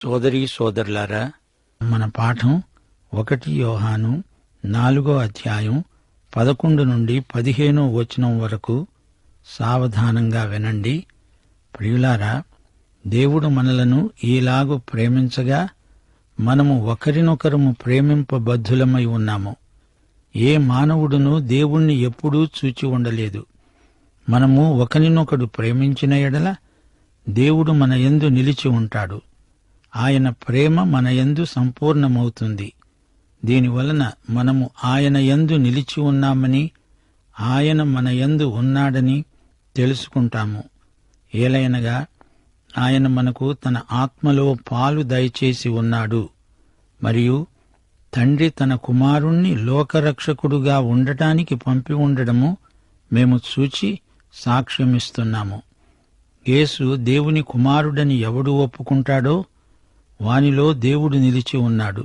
సోదరీ సోదరులారా, మన పాఠం 1 యోహాను 4వ అధ్యాయం 11 నుండి 15వ వచనం వరకు. సావధానంగా వినండి. ప్రియులారా, దేవుడు మనలను ఈలాగు ప్రేమించగా మనము ఒకరినొకరము ప్రేమింపబద్ధులమై ఉన్నాము. ఏ మానవుడును దేవుణ్ణి ఎప్పుడూ చూచి ఉండలేదు. మనము ఒకరినొకడు ప్రేమించిన ఎడల దేవుడు మన యందు నిలిచి ఉంటాడు. ఆయన ప్రేమ మన యందు సంపూర్ణమవుతుంది. దీనివలన మనము ఆయన యందు నిలిచి ఉన్నామని, ఆయన మన యందు ఉన్నాడని తెలుసుకుంటాము. ఏలయనగా ఆయన మనకు తన ఆత్మలో పాలు దయచేసి ఉన్నాడు. మరియు తండ్రి తన కుమారుణ్ణి లోకరక్షకుడుగా ఉండటానికి పంపి ఉండడము మేము చూచి సాక్ష్యమిస్తున్నాము. యేసు దేవుని కుమారుడని ఎవడు ఒప్పుకుంటాడో వానిలో దేవుడు నిలిచి ఉన్నాడు.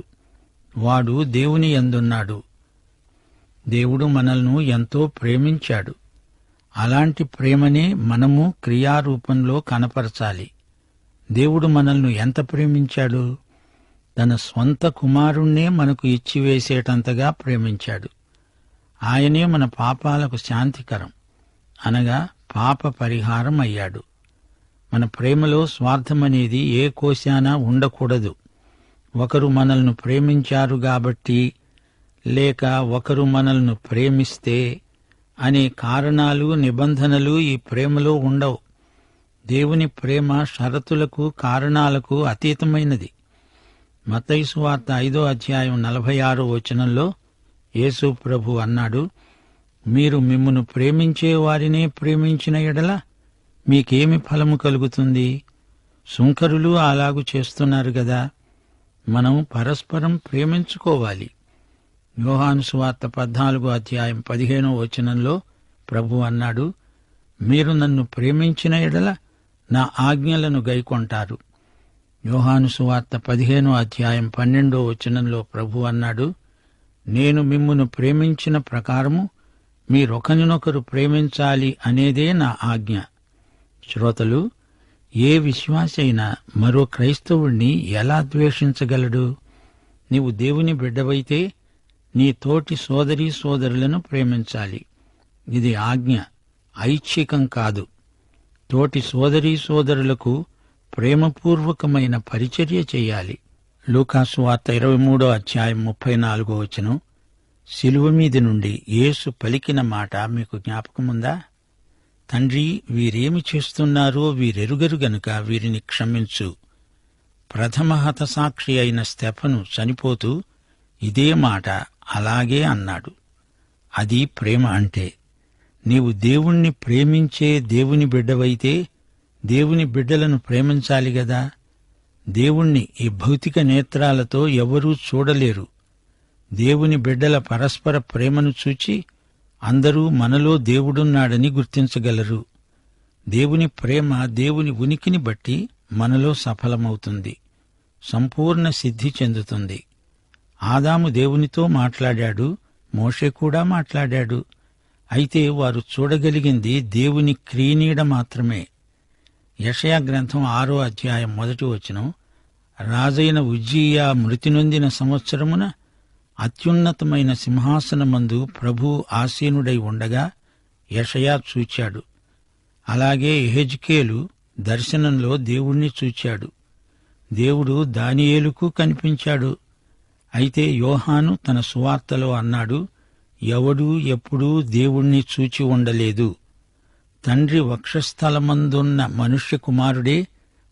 వాడు దేవుని యందున్నాడు. దేవుడు మనల్ని ఎంతో ప్రేమించాడు. అలాంటి ప్రేమనే మనము క్రియారూపంలో కనపరచాలి. దేవుడు మనల్ని ఎంత ప్రేమించాడు? తన స్వంత కుమారుణ్ణే మనకు ఇచ్చివేసేటంతగా ప్రేమించాడు. ఆయనే మన పాపాలకు శాంతికరం, అనగా పాప పరిహారం అయ్యాడు. మన ప్రేమలో స్వార్థమనేది ఏ కోశానా ఉండకూడదు. ఒకరు మనల్ని ప్రేమించారు కాబట్టి, లేక ఒకరు మనల్ని ప్రేమిస్తే అనే కారణాలు, నిబంధనలు ఈ ప్రేమలో ఉండవు. దేవుని ప్రేమ షరతులకు, కారణాలకు అతీతమైనది. మత్తయి సువార్త 5వ అధ్యాయం 46వ వచనంలో యేసు ప్రభు అన్నాడు, మీరు మిమ్మును ప్రేమించే వారినే ప్రేమించిన ఎడల మీకేమి ఫలము కలుగుతుంది? సుంకరులు అలాగు చేస్తున్నారు గదా. మనం పరస్పరం ప్రేమించుకోవాలి. యోహాను సువార్త 14వ అధ్యాయం 15వ వచనంలో ప్రభు అన్నాడు, మీరు నన్ను ప్రేమించిన ఎడల నా ఆజ్ఞలను గైకొంటారు. యోహాను సువార్త 15వ అధ్యాయం 12వ వచనంలో ప్రభు అన్నాడు, నేను మిమ్మును ప్రేమించిన ప్రకారము మీరొకరినొకరు ప్రేమించాలి అనేదే నా ఆజ్ఞ. శ్రోతలు, ఏ విశ్వాసైనా మరో క్రైస్తవుణ్ణి ఎలా ద్వేషించగలడు? నీవు దేవుని బిడ్డవైతే నీ తోటి సోదరీ సోదరులను ప్రేమించాలి. ఇది ఆజ్ఞ, ఐచ్ఛికం కాదు. తోటి సోదరీ సోదరులకు ప్రేమపూర్వకమైన పరిచర్య చెయ్యాలి. లూకాసు వార్త 23వ అధ్యాయం 34వ వచనం. శిలువ మీది నుండి యేసు పలికిన మాట మీకు జ్ఞాపకముందా? తండ్రి, వీరేమి చేస్తున్నారో వీరెరుగరు గనుక వీరిని క్షమించు. ప్రథమ హతసాక్షి అయిన స్తెఫను చనిపోతూ ఇదే మాట అలాగే అన్నాడు. అది ప్రేమ అంటే. నీవు దేవుణ్ణి ప్రేమించే దేవుని బిడ్డవైతే దేవుని బిడ్డలను ప్రేమించాలి గదా. దేవుణ్ణి ఈ భౌతిక నేత్రాలతో ఎవరూ చూడలేరు. దేవుని బిడ్డల పరస్పర ప్రేమను చూచి అందరూ మనలో దేవుడున్నాడని గుర్తించగలరు. దేవుని ప్రేమ దేవుని ఉనికిని బట్టి మనలో సఫలమవుతుంది, సంపూర్ణ సిద్ధి చెందుతుంది. ఆదాము దేవునితో మాట్లాడాడు, మోషే కూడా మాట్లాడాడు. అయితే వారు చూడగలిగింది దేవుని క్రీనీడ మాత్రమే. యెషయా గ్రంథం 6వ అధ్యాయం 1వ వచనం. రాజైన ఉజ్జియా మృతి నొందిన సంవత్సరమున అత్యున్నతమైన సింహాసనమందు ప్రభు ఆసీనుడై ఉండగా యెషయా చూచాడు. అలాగే యెహెజ్కేలు దర్శనంలో దేవుణ్ణి చూచాడు. దేవుడు దానియేలుకు కనిపించాడు. అయితే యోహాను తన సువార్తలో అన్నాడు, ఎవడూ ఎప్పుడూ దేవుణ్ణి చూచి ఉండలేదు. తండ్రి వక్షస్థలమందున్న మనుష్య కుమారుడే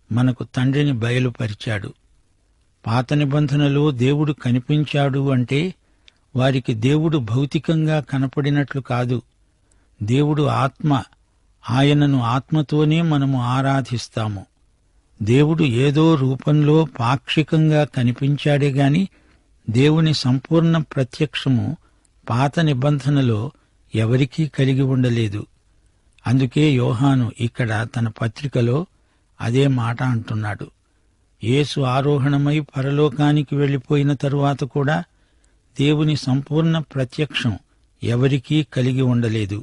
మనకు తండ్రిని బయలుపరిచాడు. పాత నిబంధనలో దేవుడు కనిపించాడు అంటే వారికి దేవుడు భౌతికంగా కనపడినట్లు కాదు. దేవుడు ఆత్మ. ఆయనను ఆత్మతోనే మనము ఆరాధిస్తాము. దేవుడు ఏదో రూపంలో పాక్షికంగా కనిపించాడే గాని దేవుని సంపూర్ణ ప్రత్యక్షము పాత నిబంధనలో ఎవరికీ కలిగి ఉండలేదు. అందుకే యోహాను ఇక్కడ తన పత్రికలో అదే మాట అంటున్నాడు. యేసు ఆరోహణమై పరలోకానికి వెళ్లిపోయిన తరువాత కూడా దేవుని సంపూర్ణ ప్రత్యక్షం ఎవరికీ కలిగి ఉండలేదు.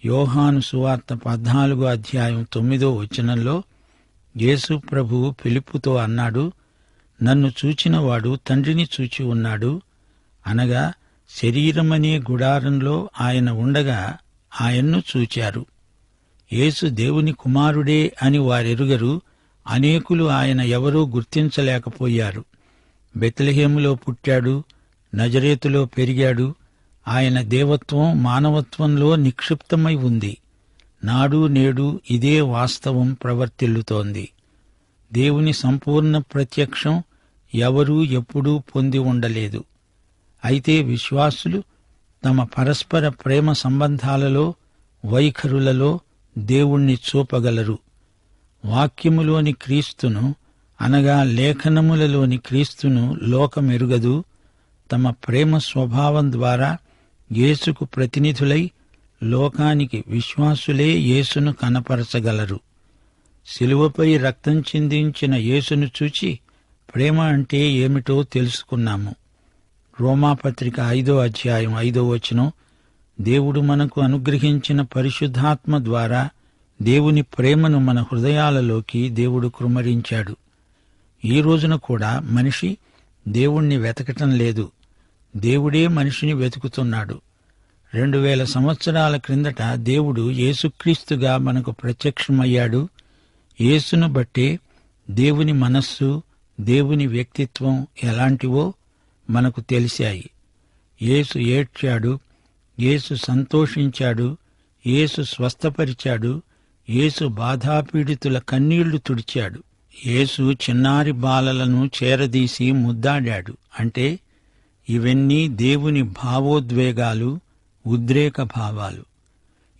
యోహాను సువార్త 14వ అధ్యాయం 9వ వచనంలో యేసు ప్రభువు ఫిలిప్పుతో అన్నాడు, నన్ను చూచినవాడు తండ్రిని చూచి ఉన్నాడు. అనగా శరీరమనే గుడారంలో ఆయన ఉండగా ఆయన్ను చూచారు. యేసు దేవుని కుమారుడే అని వారెరుగరు. అనేకులు ఆయన ఎవరూ గుర్తించలేకపోయారు. బెత్లెహేములో పుట్టాడు, నజరేతులో పెరిగాడు. ఆయన దేవత్వం మానవత్వంలో నిక్షిప్తమై ఉంది. నాడు నేడు ఇదే వాస్తవం ప్రవర్తిల్లుతోంది. దేవుని సంపూర్ణ ప్రత్యక్షం ఎవరూ ఎప్పుడూ పొంది ఉండలేదు. అయితే విశ్వాసులు తమ పరస్పర ప్రేమ సంబంధాలలో, వైఖరులలో దేవుణ్ణి చూపగలరు. వాక్యములోని క్రీస్తును అనగా లేఖనములలోని క్రీస్తును లోకమెరుగదు. తమ ప్రేమ స్వభావం ద్వారా యేసుకు ప్రతినిధులై లోకానికి విశ్వాసులే యేసును కనపరచగలరు. శిలువపై రక్తం చిందించిన యేసును చూచి ప్రేమ అంటే ఏమిటో తెలుసుకున్నాము. రోమాపత్రిక 5వ అధ్యాయం 5వ వచనం, దేవుడు మనకు అనుగ్రహించిన పరిశుద్ధాత్మ ద్వారా దేవుని ప్రేమను మన హృదయాలలోకి దేవుడు కృమ్మరించాడు. ఈ రోజున కూడా మనిషి దేవుణ్ణి వెతకటం లేదు. దేవుడే మనిషిని వెతుకుతున్నాడు. 2000 సంవత్సరాల క్రిందట దేవుడు యేసుక్రీస్తుగా మనకు ప్రత్యక్షమయ్యాడు. యేసును బట్టే దేవుని మనస్సు, దేవుని వ్యక్తిత్వం ఎలాంటివో మనకు తెలిశాయి. యేసు ఏడ్చాడు, యేసు సంతోషించాడు, యేసు స్వస్థపరిచాడు, యేసు బాధాపీడితుల కన్నీళ్లు తుడిచాడు. యేసు చిన్నారి బాలలను చేరదీసి ముద్దాడాడు. అంటే ఇవన్నీ దేవుని భావోద్వేగాలు, ఉద్రేక భావాలు.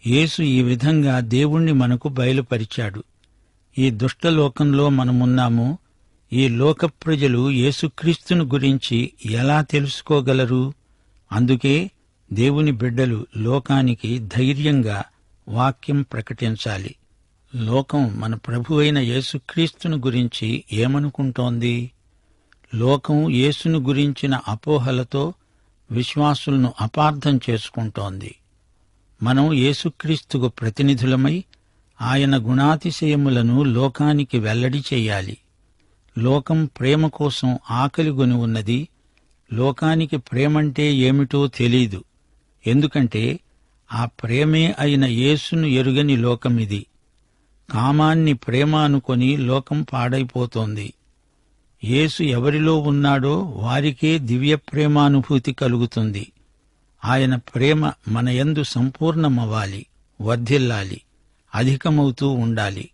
యేసు ఈ విధంగా దేవుణ్ణి మనకు బయలుపరిచాడు. ఈ దుష్టలోకంలో మనమున్నాము. ఈ లోక ప్రజలు యేసుక్రీస్తును గురించి ఎలా తెలుసుకోగలరు? అందుకే దేవుని బిడ్డలు లోకానికి ధైర్యంగా వాక్యం ప్రకటించాలి. లోకం మన ప్రభువైన యేసుక్రీస్తును గురించి ఏమనుకుంటోంది? లోకం యేసును గురించిన అపోహలతో విశ్వాసులను అపార్థం చేసుకుంటోంది. మనం యేసుక్రీస్తుకు ప్రతినిధులమై ఆయన గుణాతిశయములను లోకానికి వెల్లడి చెయ్యాలి. లోకం ప్రేమ కోసం ఆకలిగొని ఉన్నది. లోకానికి ప్రేమంటే ఏమిటో తెలీదు. ఎందుకంటే ఆ ప్రేమే అయిన యేసును ఎరుగని లోకమిది. కామాన్ని ప్రేమ అనుకొని లోకం పాడైపోతోంది. యేసు ఎవరిలో ఉన్నాడో వారికే దివ్య ప్రేమానుభూతి కలుగుతుంది. ఆయన ప్రేమ మన యందు సంపూర్ణమవ్వాలి, వర్ధిల్లాలి, అధికమవుతూ ఉండాలి.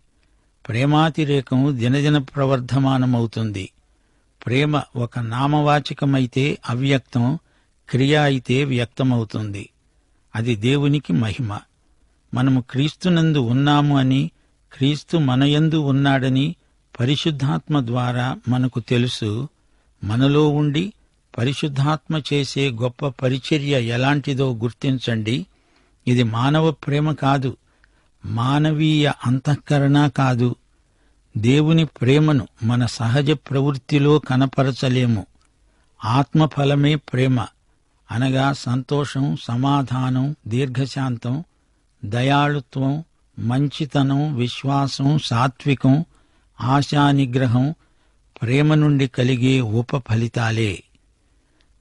ప్రేమాతిరేకం దినదిన ప్రవర్ధమానమవుతుంది. ప్రేమ ఒక నామవాచకమైతే అవ్యక్తం, క్రియ అయితే వ్యక్తమవుతుంది. అది దేవునికి మహిమ. మనము క్రీస్తునందు ఉన్నాము అని, క్రీస్తు మనయందు ఉన్నాడని పరిశుద్ధాత్మ ద్వారా మనకు తెలుసు. మనలో ఉండి పరిశుద్ధాత్మ చేసే గొప్ప పరిచర్య ఎలాంటిదో గుర్తించండి. ఇది మానవ ప్రేమ కాదు, మానవీయ అంతఃకరణ కాదు. దేవుని ప్రేమను మన సహజ ప్రవృత్తిలో కనపరచలేము. ఆత్మఫలమే ప్రేమ, అనగా సంతోషం, సమాధానం, దీర్ఘశాంతం, దయాళుత్వం, మంచితనం, విశ్వాసం, సాత్వికం, ఆశానిగ్రహం ప్రేమ నుండి కలిగే ఉపఫలితాలే.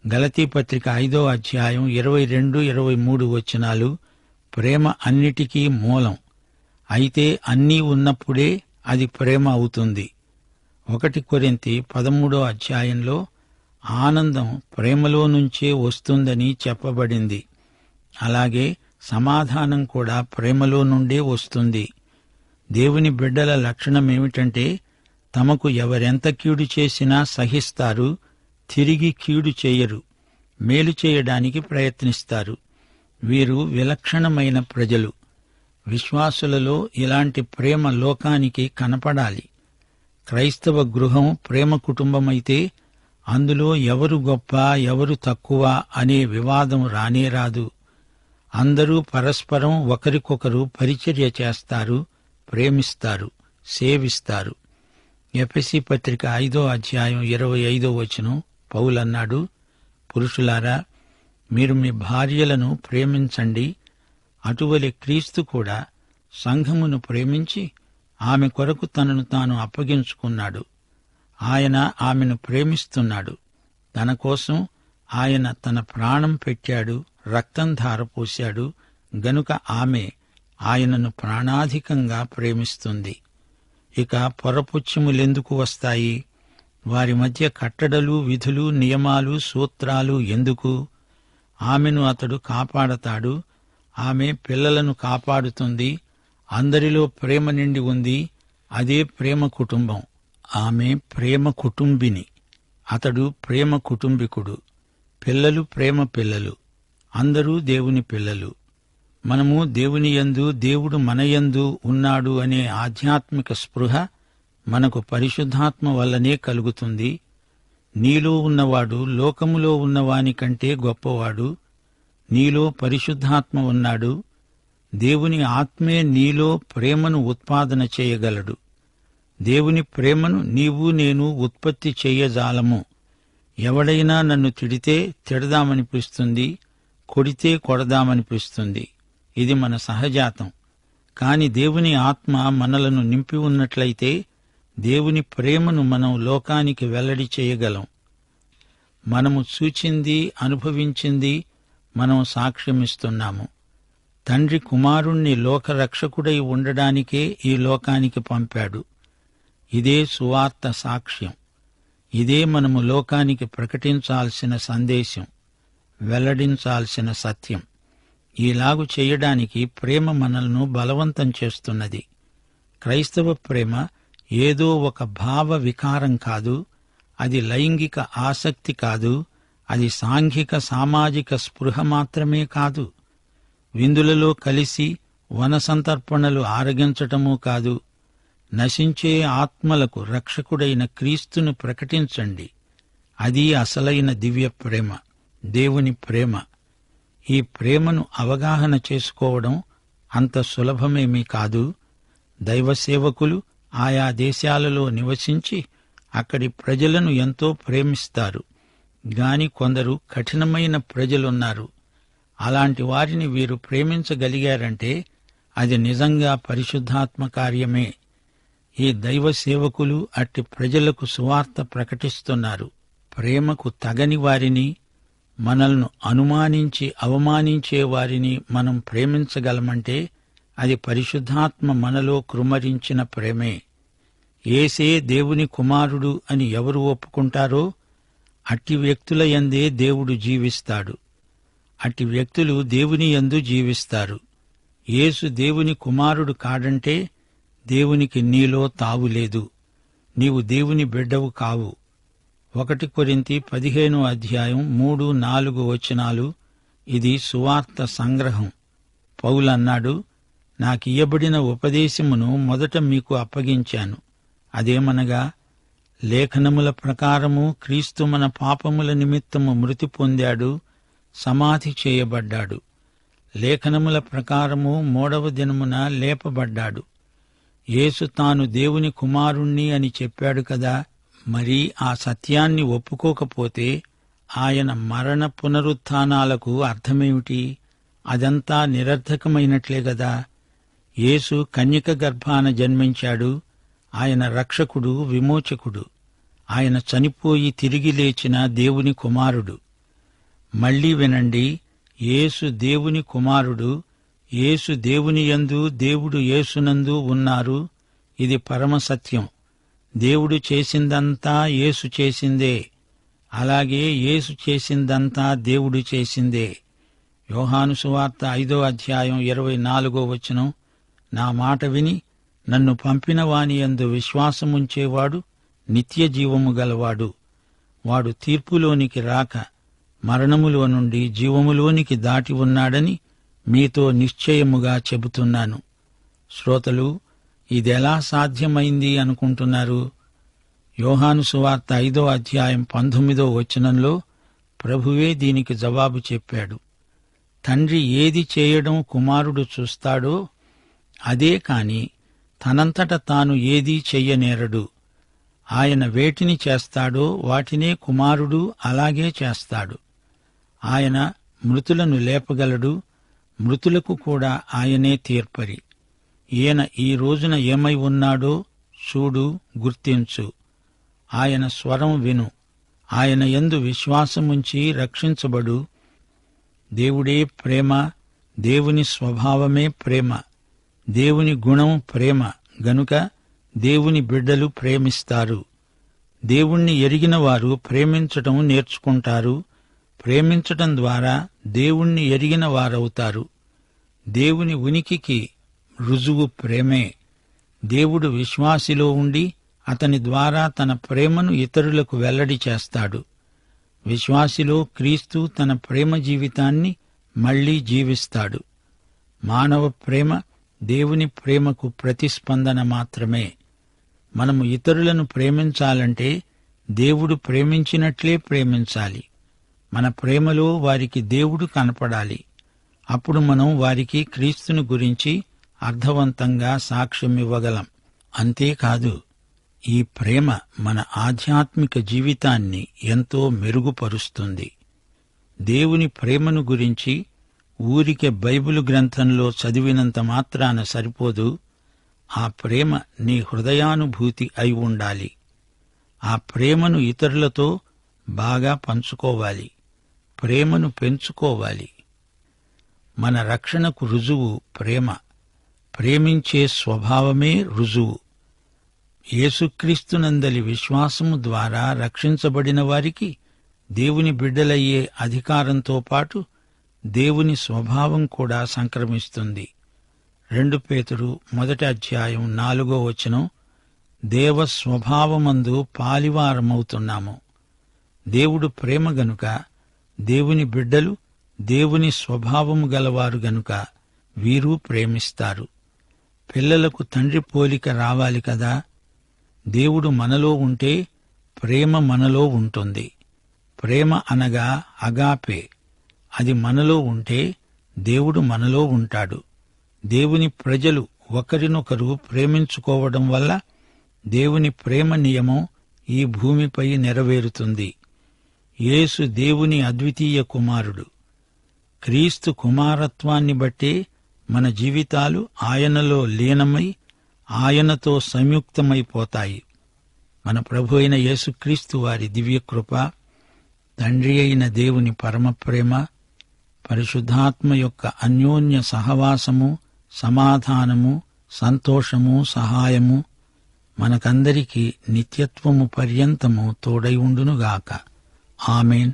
గలతీపత్రిక 5వ అధ్యాయం 22-23 వచనాలు ప్రేమ అన్నిటికీ మూలం. అయితే అన్నీ ఉన్నప్పుడే అది ప్రేమ అవుతుంది. 1 కొరింథీ 13వ అధ్యాయంలో ఆనందం ప్రేమలో నుంచే వస్తుందని చెప్పబడింది. అలాగే సమాధానం కూడా ప్రేమలో నుండే వస్తుంది. దేవుని బిడ్డల లక్షణమేమిటంటే తమకు ఎవరెంత కీడు చేసినా సహిస్తారు, తిరిగి కీడు చేయరు, మేలు చేయడానికి ప్రయత్నిస్తారు. వీరు విలక్షణమైన ప్రజలు. విశ్వాసులలో ఇలాంటి ప్రేమ లోకానికి కనపడాలి. క్రైస్తవ గృహం ప్రేమ కుటుంబమైతే అందులో ఎవరు గొప్ప, ఎవరు తక్కువ అనే వివాదం రానేరాదు. అందరూ పరస్పరం ఒకరికొకరు పరిచర్య చేస్తారు, ప్రేమిస్తారు, సేవిస్తారు. ఎఫెసీ పత్రిక 5వ అధ్యాయం 25వ వచనం పౌలన్నాడు, పురుషులారా, మీరు మీ భార్యలను ప్రేమించండి. అటువలే క్రీస్తు కూడా సంఘమును ప్రేమించి ఆమె కొరకు తనను తాను అప్పగించుకున్నాడు. ఆయన ఆమెను ప్రేమిస్తున్నాడు. తన కోసం ఆయన తన ప్రాణం పెట్టాడు, రక్తం ధారపోశాడు గనుక ఆమె ఆయనను ప్రాణాధికంగా ప్రేమిస్తుంది. ఇక పొరపుచ్యములెందుకు వస్తాయి? వారి మధ్య కట్టడలు, విధులు, నియమాలు, సూత్రాలు ఎందుకు? ఆమెను అతడు కాపాడతాడు. ఆమె పిల్లలను కాపాడుతుంది. అందరిలో ప్రేమ నిండి ఉంది. అదే ప్రేమ కుటుంబం. ఆమె ప్రేమ కుటుంబిని. అతడు ప్రేమ కుటుంబికుడు. పిల్లలు ప్రేమ పిల్లలు. అందరూ దేవుని పిల్లలు. మనము దేవుని యందు, దేవుడు మన యందు ఉన్నాడు అనే ఆధ్యాత్మిక స్పృహ మనకు పరిశుద్ధాత్మ వల్లనే కలుగుతుంది. నీలో ఉన్నవాడు లోకములో ఉన్నవాని కంటే గొప్పవాడు. నీలో పరిశుద్ధాత్మ ఉన్నాడు. దేవుని ఆత్మే నీలో ప్రేమను ఉత్పాదన చేయగలడు. దేవుని ప్రేమను నీవు నేను ఉత్పత్తి చెయ్యజాలము. ఎవడైనా నన్ను తిడితే తిడదామనిపిస్తుంది, కొడితే కొడదామనిపిస్తుంది. ఇది మన సహజాతం. కాని దేవుని ఆత్మ మనలను నింపి ఉన్నట్లయితే దేవుని ప్రేమను మనం లోకానికి వెల్లడి చేయగలం. మనము చూచింది, అనుభవించింది మనం సాక్ష్యమిస్తున్నాము. తండ్రి కుమారుణ్ణి లోకరక్షకుడై ఉండడానికే ఈ లోకానికి పంపాడు. ఇదే సువార్త సాక్ష్యం. ఇదే మనము లోకానికి ప్రకటించాల్సిన సందేశం, వెల్లడించాల్సిన సత్యం. ఈలాగు చేయడానికి ప్రేమ మనల్ని బలవంతం చేస్తున్నది. క్రైస్తవ ప్రేమ ఏదో ఒక భావ వికారం కాదు. అది లైంగిక ఆసక్తి కాదు. అది సాంఘిక సామాజిక స్పృహ మాత్రమే కాదు. విందులలో కలిసి వనసంతర్పణలు ఆరగించటమూ కాదు. నశించే ఆత్మలకు రక్షకుడైన క్రీస్తును ప్రకటించండి. అది అసలైన దివ్య ప్రేమ, దేవుని ప్రేమ. ఈ ప్రేమను అవగాహన చేసుకోవడం అంత సులభమేమీ కాదు. దైవసేవకులు ఆయా దేశాలలో నివసించి అక్కడి ప్రజలను ఎంతో ప్రేమిస్తారు. గాని కొందరు కఠినమైన ప్రజలున్నారు. అలాంటి వారిని వీరు ప్రేమించగలిగారంటే అది నిజంగా పరిశుద్ధాత్మ కార్యమే. ఈ దైవ సేవకులు అట్టి ప్రజలకు సువార్త ప్రకటిస్తున్నారు. ప్రేమకు తగని వారిని, మనల్ని అనుమానించి అవమానించే వారిని మనం ప్రేమించగలమంటే అది పరిశుద్ధాత్మ మనలో కృమ్మరించిన ప్రేమే. యేసే దేవుని కుమారుడు అని ఎవరు ఒప్పుకుంటారో అట్టి వ్యక్తుల యందే దేవుడు జీవిస్తాడు. అట్టి వ్యక్తులు దేవుని యందు జీవిస్తారు. యేసు దేవుని కుమారుడు కాడంటే దేవునికి నీలో తావులేదు. నీవు దేవుని బిడ్డవు కావు. 1 కొరింథీ 15:3-4 ఇది సువార్త సంగ్రహం. పౌలన్నాడు, నాకియ్యబడిన ఉపదేశమును మొదట మీకు అప్పగించాను. అదేమనగా, లేఖనముల ప్రకారము క్రీస్తు మన పాపముల నిమిత్తము మృతి పొందాడు, సమాధి చేయబడ్డాడు. లేఖనముల ప్రకారము 3వ దినమున లేపబడ్డాడు. యేసు తాను దేవుని కుమారుణ్ణి అని చెప్పాడు కదా. మరి ఆ సత్యాన్ని ఒప్పుకోకపోతే ఆయన మరణ పునరుత్థానాలకు అర్థమేమిటి? అదంతా నిరర్థకమైనట్లే గదా. యేసు కన్యక గర్భాన జన్మించాడు. ఆయన రక్షకుడు, విమోచకుడు. ఆయన చనిపోయి తిరిగి లేచిన దేవుని కుమారుడు. మళ్లీ వినండి, యేసు దేవుని కుమారుడు. యేసు దేవుని యందు, దేవుడు యేసునందు ఉన్నారు. ఇది పరమసత్యం. దేవుడు చేసిందంతా యేసు చేసిందే. అలాగే యేసు చేసిందంతా దేవుడు చేసిందే. యోహాను సువార్త 5:24 నా మాట విని నన్ను పంపిన వాని యందు విశ్వాసముంచేవాడు నిత్య జీవము గలవాడు. వాడు తీర్పులోనికి రాక మరణములో నుండి జీవములోనికి దాటి ఉన్నాడని మీతో నిశ్చయముగా చెబుతున్నాను. శ్రోతలు, ఇదెలా సాధ్యమైంది అనుకుంటున్నారు? యోహాను సువార్త 5:19 ప్రభువే దీనికి జవాబు చెప్పాడు. తండ్రి ఏది చేయడం కుమారుడు చూస్తాడో అదే కాని తనంతట తాను ఏదీ చెయ్యనేరడు. ఆయన వేటిని చేస్తాడో వాటినే కుమారుడు అలాగే చేస్తాడు. ఆయన మృతులను లేపగలడు. మృతులకు కూడా ఆయనే తీర్పరి. ఈయన ఈ రోజున ఏమై ఉన్నాడో చూడు, గుర్తించు. ఆయన స్వరం విను. ఆయన యందు విశ్వాసముంచి రక్షించబడు. దేవుడే ప్రేమ, దేవుని స్వభావమే ప్రేమ, దేవుని గుణం ప్రేమ గనుక దేవుని బిడ్డలు ప్రేమిస్తారు. దేవుణ్ణి ఎరిగిన వారు ప్రేమించటం నేర్చుకుంటారు. ప్రేమించటం ద్వారా దేవుణ్ణి ఎరిగిన వారవుతారు. దేవుని ఉనికికి రుజువు ప్రేమే. దేవుడు విశ్వాసిలో ఉండి అతని ద్వారా తన ప్రేమను ఇతరులకు వెల్లడి చేస్తాడు. విశ్వాసిలో క్రీస్తు తన ప్రేమ జీవితాన్ని మళ్లీ జీవిస్తాడు. మానవ ప్రేమ దేవుని ప్రేమకు ప్రతిస్పందన మాత్రమే. మనము ఇతరులను ప్రేమించాలంటే దేవుడు ప్రేమించినట్లే ప్రేమించాలి. మన ప్రేమలో వారికి దేవుడు కనపడాలి. అప్పుడు మనం వారికి క్రీస్తుని గురించి అర్థవంతంగా సాక్ష్యమివ్వగలం. అంతేకాదు, ఈ ప్రేమ మన ఆధ్యాత్మిక జీవితాన్ని ఎంతో మెరుగుపరుస్తుంది. దేవుని ప్రేమను గురించి ఊరికే బైబిలు గ్రంథంలో చదివినంత మాత్రాన సరిపోదు. ఆ ప్రేమ నీ హృదయానుభూతి అయి ఉండాలి. ఆ ప్రేమను ఇతరులతో బాగా పంచుకోవాలి. ప్రేమను పెంచుకోవాలి. మన రక్షణకు రుజువు ప్రేమ. ప్రేమించే స్వభావమే రుజువు. యేసుక్రీస్తునందలి విశ్వాసము ద్వారా రక్షించబడిన వారికి దేవుని బిడ్డలయ్యే అధికారంతో పాటు దేవుని స్వభావం కూడా సంక్రమిస్తుంది. 2 పేతురు 1:4 దేవ స్వభావమందు పాలివారమవుతున్నాము. దేవుడు ప్రేమ గనుక దేవుని బిడ్డలు దేవుని స్వభావము గలవారు గనుక వీరు ప్రేమిస్తారు. పిల్లలకు తండ్రి పోలిక రావాలి కదా. దేవుడు మనలో ఉంటే ప్రేమ మనలో ఉంటుంది. ప్రేమ అనగా అగాపే. అది మనలో ఉంటే దేవుడు మనలో ఉంటాడు. దేవుని ప్రజలు ఒకరినొకరు ప్రేమించుకోవడం వల్ల దేవుని ప్రేమ నియమం ఈ భూమిపై నెరవేరుతుంది. యేసు దేవుని అద్వితీయ కుమారుడు. క్రీస్తు కుమారత్వాన్ని బట్టే మన జీవితాలు ఆయనలో లీనమై ఆయనతో సంయుక్తమైపోతాయి. మన ప్రభు అయిన యేసుక్రీస్తు వారి దివ్యకృప, తండ్రి అయిన దేవుని పరమప్రేమ, పరిశుద్ధాత్మ యొక్క అన్యోన్య సహవాసము, సమాధానము, సంతోషము, సహాయము మనకందరికీ నిత్యత్వము పర్యంతము తోడై ఉండునుగాక. ఆమేన్.